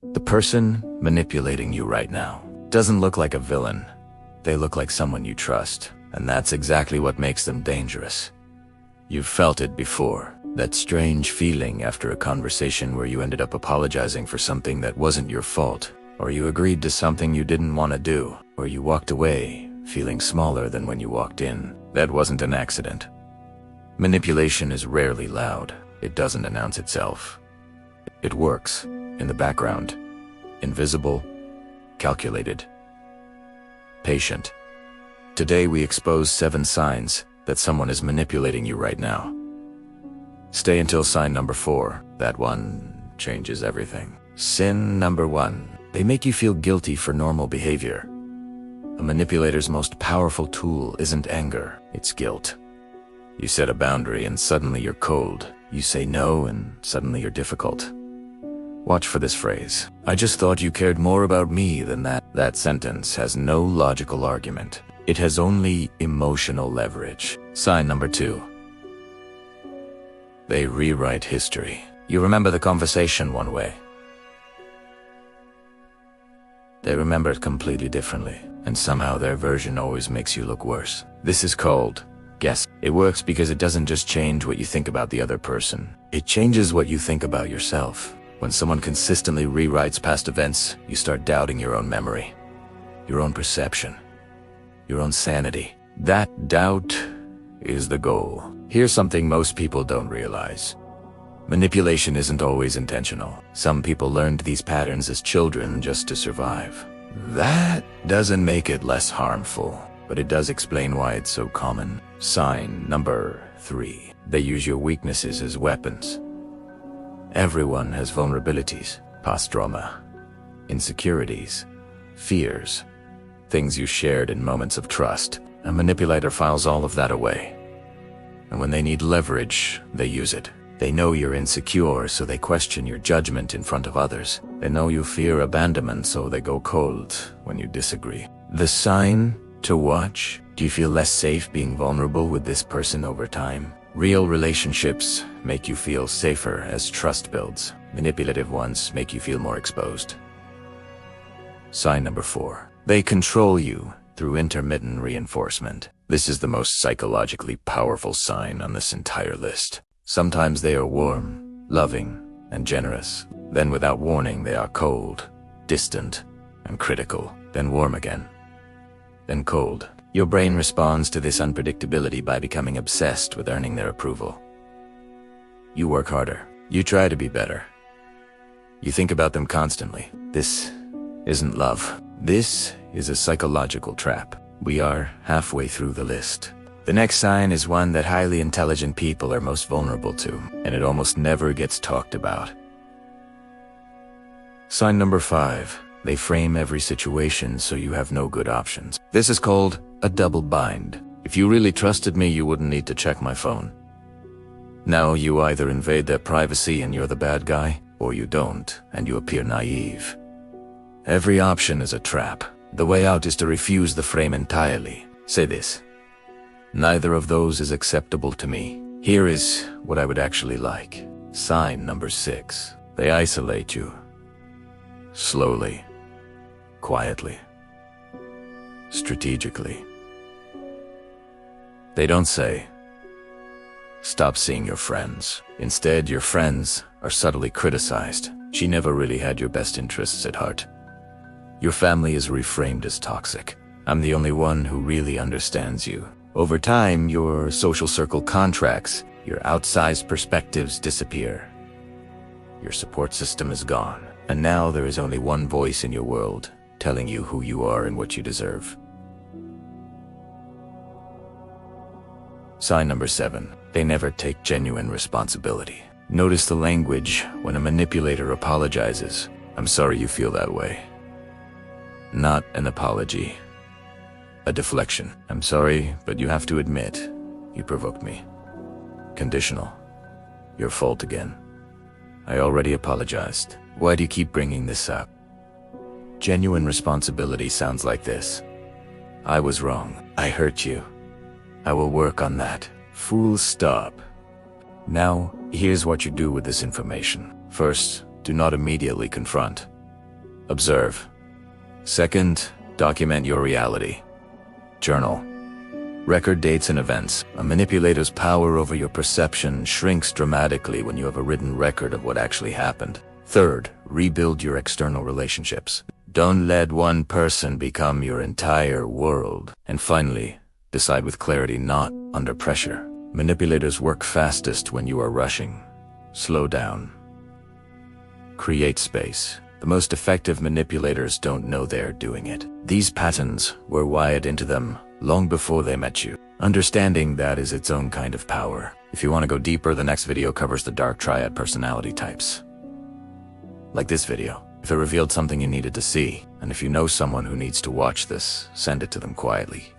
The person manipulating you right now doesn't look like a villain. They look like someone you trust, and that's exactly what makes them dangerous. You've felt it before, that strange feeling after a conversation where you ended up apologizing for something that wasn't your fault, or you agreed to something you didn't want to do, or you walked away feeling smaller than when you walked in. That wasn't an accident. Manipulation is rarely loud. It doesn't announce itself. It works in the background, invisible, calculated, patient. Today we expose 7 signs that someone is manipulating you right now. Stay until sign number 4. That one changes everything. Sin number 1. They make you feel guilty for normal behavior. A manipulator's most powerful tool isn't anger, it's guilt. You set a boundary and suddenly you're cold. You say no and suddenly you're difficult. Watch for this phrase. I just thought you cared more about me than that. That sentence has no logical argument. It has only emotional leverage. Sign number 2. They rewrite history. You remember the conversation one way. They remember it completely differently, and somehow their version always makes you look worse. This is called guess. It works because it doesn't just change what you think about the other person. It changes what you think about yourself. When someone consistently rewrites past events, you start doubting your own memory, your own perception, your own sanity. That doubt is the goal. Here's something most people don't realize. Manipulation isn't always intentional. Some people learned these patterns as children just to survive. That doesn't make it less harmful, but it does explain why it's so common. Sign number 3. They use your weaknesses as weapons. Everyone has vulnerabilities, past trauma, insecurities, fears, things you shared in moments of trust. A manipulator files all of that away. And when they need leverage, they use it. They know you're insecure, so they question your judgment in front of others. They know you fear abandonment, so they go cold when you disagree. The sign to watch: do you feel less safe being vulnerable with this person over time? Real relationships make you feel safer as trust builds. Manipulative ones make you feel more exposed. Sign number 4. They control you through intermittent reinforcement. This is the most psychologically powerful sign on this entire list. Sometimes they are warm, loving, and generous. Then without warning, they are cold, distant, and critical. Then warm again. Then cold. Your brain responds to this unpredictability by becoming obsessed with earning their approval. You work harder. You try to be better. You think about them constantly. This isn't love. This is a psychological trap. We are halfway through the list. The next sign is one that highly intelligent people are most vulnerable to, and it almost never gets talked about. Sign number 5. They frame every situation so you have no good options. This is called a double bind. If you really trusted me, you wouldn't need to check my phone. Now you either invade their privacy and you're the bad guy, or you don't and you appear naive. Every option is a trap. The way out is to refuse the frame entirely. Say this: neither of those is acceptable to me. Here is what I would actually like. Sign number 6. They isolate you. Slowly, quietly, strategically. They don't say, stop seeing your friends. Instead, your friends are subtly criticized. She never really had your best interests at heart. Your family is reframed as toxic. I'm the only one who really understands you. Over time, your social circle contracts, your outsized perspectives disappear. Your support system is gone, and now there is only one voice in your world, telling you who you are and what you deserve. Sign number 7. They never take genuine responsibility. Notice the language when a manipulator apologizes. I'm sorry you feel that way. Not an apology. A deflection. I'm sorry, but you have to admit, you provoked me. Conditional. Your fault again. I already apologized. Why do you keep bringing this up? Genuine responsibility sounds like this: I was wrong. I hurt you. I will work on that. Full stop. Now, here's what you do with this information. First, do not immediately confront. Observe. Second, document your reality. Journal. Record dates and events. A manipulator's power over your perception shrinks dramatically when you have a written record of what actually happened. Third, rebuild your external relationships. Don't let one person become your entire world. And finally, decide with clarity, not under pressure. Manipulators work fastest when you are rushing. Slow down. Create space. The most effective manipulators don't know they're doing it. These patterns were wired into them long before they met you. Understanding that is its own kind of power. If you want to go deeper, the next video covers the dark triad personality types. Like this video, if it revealed something you needed to see, and if you know someone who needs to watch this, send it to them quietly.